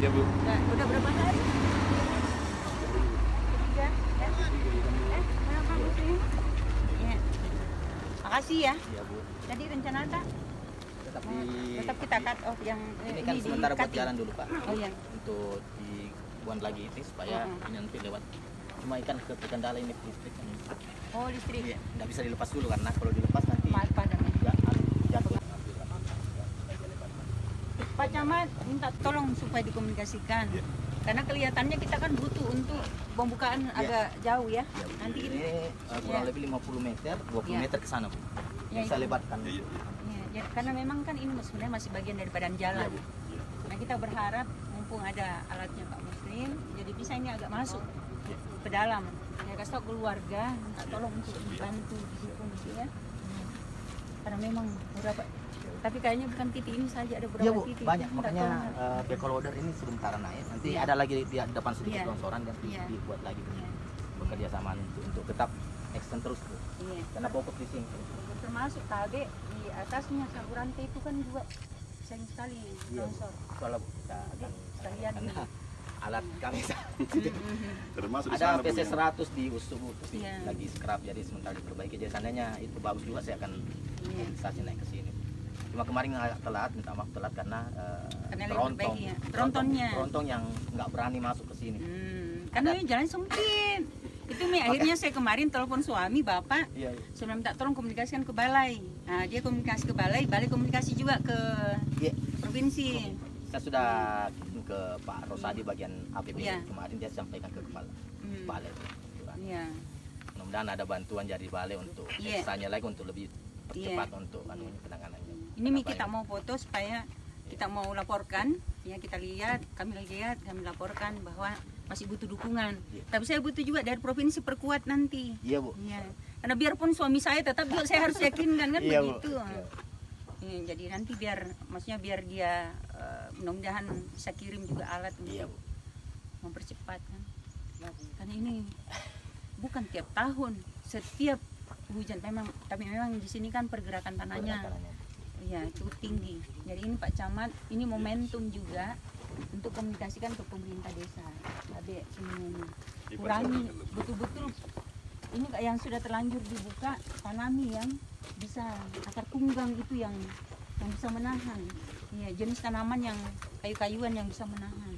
Ya Bu. Udah berapa hari? Ketiga, ya? Kenapa Muslim? Ya. Makasih ya. Iya Bu. Tadi rencana apa? Tetap kita cut off yang Ini kan sementara buat di-cutting. jalan dulu Pak. Oh iya. Untuk dibuat lagi itu supaya ini nanti lewat. Cuma ikan kendala ini listrik kan. Oh listrik. Iya, nggak bisa dilepas dulu karena kalau dilepas nanti Maaf padam. jatuh. Pak Camat minta tolong supaya dikomunikasikan. Karena kelihatannya kita kan butuh untuk pembukaan agak jauh ya. Nanti Ini kurang lebih 50 meter, 20 meter ke sana Bu. Ya, Bisa itu. lebatkan. Ya, karena memang kan ini sebenarnya masih bagian dari badan jalan. Iya, Bu. Nah kita berharap mumpung ada alatnya Pak Muslim, jadi bisa ini agak masuk ke dalam. Ya kasih tahu keluarga, minta tolong untuk dibantu didukung ya. Karena memang beberapa, tapi kayaknya bukan titik ini saja, ada beberapa Iya Bu, titik. banyak. Minta Makanya tolong. backhoe loader ini sebentar naik. Nanti Iya. ada lagi di depan sedikit Iya. longsoran dan Iya. dibuat lagi. Iya. Bekerja sama untuk tetap extend terus Bu. Iya. Karena fokus di sini. Termasuk tadi di atasnya saluran T itu kan juga sayang sekali longsor. Kalau kita akan Sekalian karena alat kami Termasuk di ada sana, Bu, PC ya? 100 di Usu Bu, tapi Iya. lagi scrap jadi sementara diperbaiki. Jadi seandainya itu bagus juga saya akan Iya. stasiun naik ke sini. Cuma kemarin agak telat, minta maaf telat karena Karena lagi terontong, diperbaiki ya. Terontonnya. terontong yang nggak berani masuk ke sini. Karena ini jalan sempit. Itu Mi akhirnya saya kemarin telepon suami bapak, Iya, saya minta tolong komunikasikan ke balai. Nah, dia komunikasi ke balai, balai komunikasi juga ke iya. provinsi. Saya sudah kirim ke Pak Rosadi bagian APB Iya. kemarin dia sampaikan ke kepala balai. Iya. Mudah-mudahan ada bantuan dari balai untuk Iya. eksanya lagi untuk lebih percepat untuk penanganannya. Ini Mi kita mau foto supaya kita mau laporkan, ya kita lihat, kami laporkan bahwa masih butuh dukungan. Iya. Tapi saya butuh juga dari provinsi perkuat nanti. Iya Bu. Iya. Karena biarpun suami saya tetap juga saya harus yakinkan kan Iya, Bu. begitu. Iya. Iya, jadi nanti maksudnya biar dia mudah-mudahan bisa kirim juga alat untuk Iya Bu. mempercepat kan. Karena ini bukan tiap tahun, setiap hujan tapi memang di sini kan pergerakan tanahnya ya cukup tinggi. Jadi ini Pak Camat, ini momentum juga untuk komunikasikan ke pemerintah desa. Adik semuanya kurangi betul-betul ini yang sudah terlanjur dibuka, tanami yang bisa akar tunggang itu yang bisa menahan. Ya, jenis tanaman yang kayu-kayuan yang bisa menahan.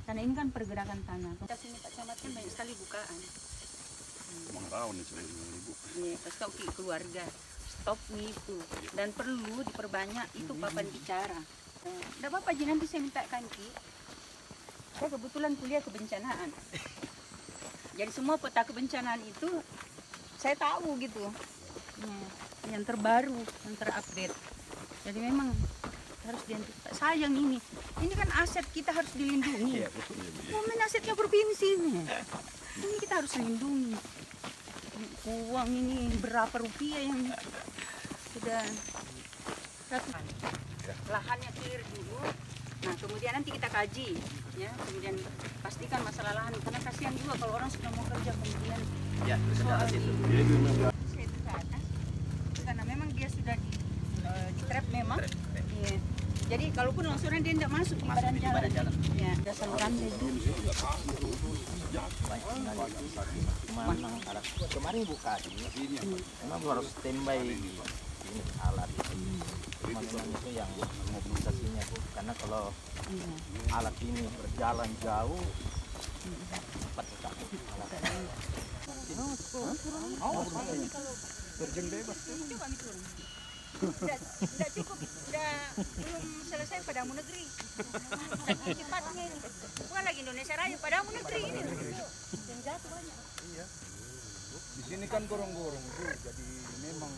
Karena ini kan pergerakan tanah. Kita sini Pak Camat kan banyak sekali bukaan. Emang tahu nih sering ibu. Iya, kasih tahu ke keluarga. Stop nih itu. Dan perlu diperbanyak itu papan bicara. Tidak apa-apa Ji, nanti saya mintakan Ki. Saya kebetulan kuliah kebencanaan. Jadi semua peta kebencanaan itu saya tahu gitu. Nah, yang terbaru, yang terupdate. Jadi memang harus dihentikan. Sayang ini kan aset kita harus dilindungi. Momen asetnya provinsi ini. Ini kita harus lindungi. Uang ini berapa rupiah yang sudah lahannya clear dulu. Nah kemudian nanti kita kaji, ya kemudian pastikan masalah lahan karena kasihan juga kalau orang sudah mau kerja kemudian Ya, ke daerah situ. saya itu ke atas karena memang dia sudah di trap memang. Iya. Jadi kalaupun longsoran dia tidak masuk di badan di jalan. badan jalan. Ya, ada saluran itu. Cuma memang alat kemarin buka ini memang harus standby ini alat. Cuma memang itu yang mobilisasinya Bu. Karena kalau alat ini berjalan jauh cepat rusak alat. Terjun bebas. Coba gitu. Tidak cukup, belum selesai padamu negeri. Cepatnya ini, bukan lagi Indonesia Raya, padamu negeri ini. Yang jatuh banyak. Iya. Di sini kan gorong-gorong Bu, jadi memang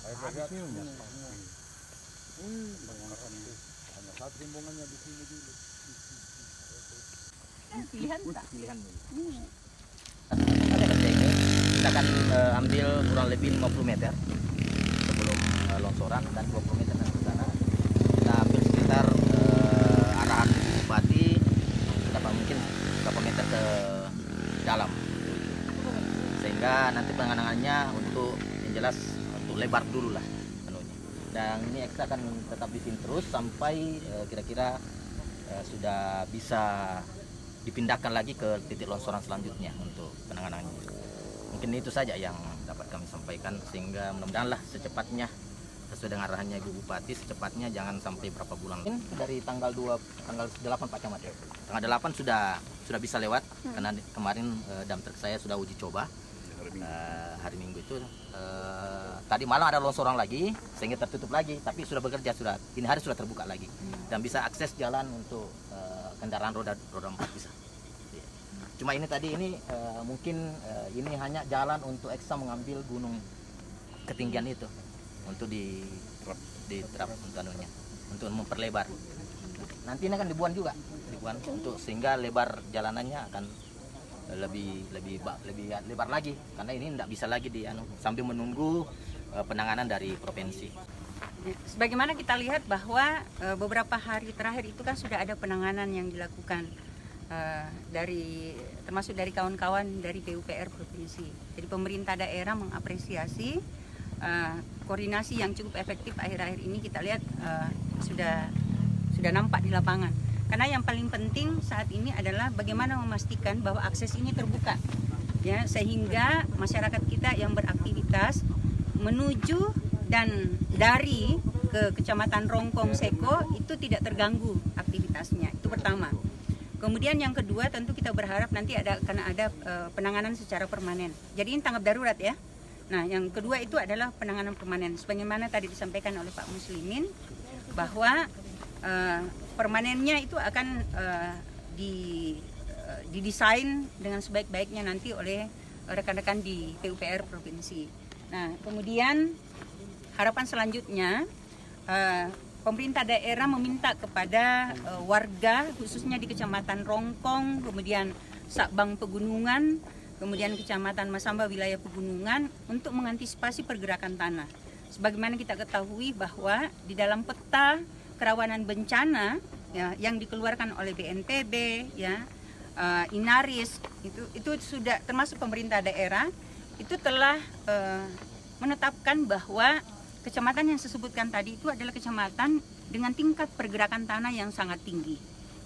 air berat semua. Hanya satu rimbungannya di sini dulu. Kan pilihan tak? Pilihan dulu. Kita akan ambil kurang lebih 50 meter sebelum longsoran dan 20 meter ke sana. Kita ambil sekitar arahan Bupati berapa mungkin berapa meter ke dalam. Sehingga nanti penanganannya untuk yang jelas untuk lebar dulu lah penuhnya. Dan ini ekstra akan tetap di sini terus sampai kira-kira sudah bisa dipindahkan lagi ke titik longsoran selanjutnya untuk penanganannya. Mungkin itu saja yang dapat kami sampaikan, sehingga mudah-mudahan lah secepatnya sesuai dengan arahannya Ibu Bupati, secepatnya jangan sampai berapa bulan. Dari tanggal 8 Pak Camat. Tanggal 8 sudah bisa lewat karena kemarin dam truk saya sudah uji coba. Hari Minggu itu tadi malam ada longsoran lagi sehingga tertutup lagi, tapi sudah bekerja, ini hari sudah terbuka lagi dan bisa akses jalan untuk kendaraan roda 4 bisa. Cuma ini tadi mungkin ini hanya jalan untuk eksa mengambil gunung ketinggian itu untuk diterap untuk memperlebar. Nanti ini akan dibuat untuk sehingga lebar jalanannya akan lebih lebar lagi, karena ini tidak bisa lagi sambil menunggu penanganan dari provinsi. Sebagaimana kita lihat bahwa beberapa hari terakhir itu kan sudah ada penanganan yang dilakukan termasuk dari kawan-kawan dari PUPR provinsi. Jadi pemerintah daerah mengapresiasi koordinasi yang cukup efektif akhir-akhir ini. Kita lihat sudah nampak di lapangan. Karena yang paling penting saat ini adalah bagaimana memastikan bahwa akses ini terbuka, ya, sehingga masyarakat kita yang beraktivitas menuju dan dari ke Kecamatan Rongkong Seko itu tidak terganggu aktivitasnya. Itu pertama. Kemudian yang kedua, tentu kita berharap nanti karena ada penanganan secara permanen. Jadi ini tanggap darurat ya. Nah, yang kedua itu adalah penanganan permanen. Sebagaimana tadi disampaikan oleh Pak Muslimin bahwa permanennya itu akan didesain dengan sebaik-baiknya nanti oleh rekan-rekan di PUPR provinsi. Nah, kemudian harapan selanjutnya pemerintah daerah meminta kepada warga khususnya di Kecamatan Rongkong, kemudian Sakbang Pegunungan, kemudian Kecamatan Masamba wilayah Pegunungan untuk mengantisipasi pergerakan tanah. Sebagaimana kita ketahui bahwa di dalam peta kerawanan bencana ya, yang dikeluarkan oleh BNPB ya, Inaris itu sudah termasuk pemerintah daerah itu telah menetapkan bahwa kecamatan yang saya sebutkan tadi itu adalah kecamatan dengan tingkat pergerakan tanah yang sangat tinggi.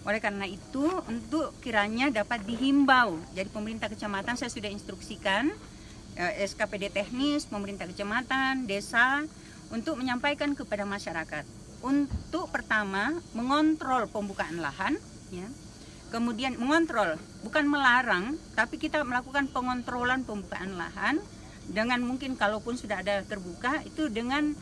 Oleh karena itu, untuk kiranya dapat dihimbau, jadi pemerintah kecamatan saya sudah instruksikan SKPD teknis, pemerintah kecamatan, desa untuk menyampaikan kepada masyarakat. Untuk pertama mengontrol pembukaan lahan, ya. Kemudian mengontrol, bukan melarang, tapi kita melakukan pengontrolan pembukaan lahan dengan mungkin kalaupun sudah ada terbuka itu dengan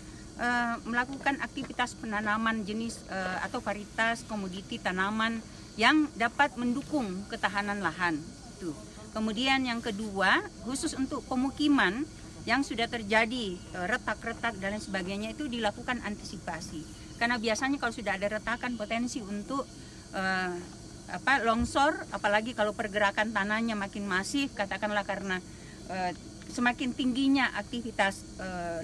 melakukan aktivitas penanaman jenis atau varietas komoditi tanaman yang dapat mendukung ketahanan lahan. Itu. Kemudian yang kedua, khusus untuk pemukiman yang sudah terjadi retak-retak dan lain sebagainya itu dilakukan antisipasi. Karena biasanya kalau sudah ada retakan potensi untuk longsor, apalagi kalau pergerakan tanahnya makin masif, katakanlah karena semakin tingginya aktivitas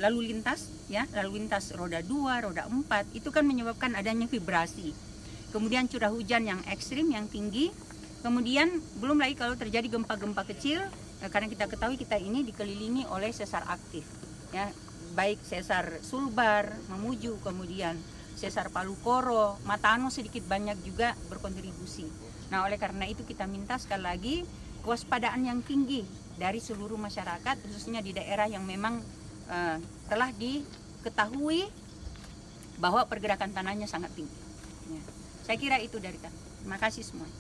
lalu lintas, ya, lalu lintas roda 2, roda 4, itu kan menyebabkan adanya vibrasi. Kemudian curah hujan yang ekstrim, yang tinggi. Kemudian belum lagi kalau terjadi gempa-gempa kecil, karena kita ketahui kita ini dikelilingi oleh sesar aktif, ya, baik sesar Sulbar, Mamuju, kemudian sesar Palu Koro, Matano sedikit banyak juga berkontribusi. Nah, oleh karena itu kita minta sekali lagi kewaspadaan yang tinggi dari seluruh masyarakat, khususnya di daerah yang memang telah diketahui bahwa pergerakan tanahnya sangat tinggi. Ya. Saya kira itu dari kami. Terima kasih semua.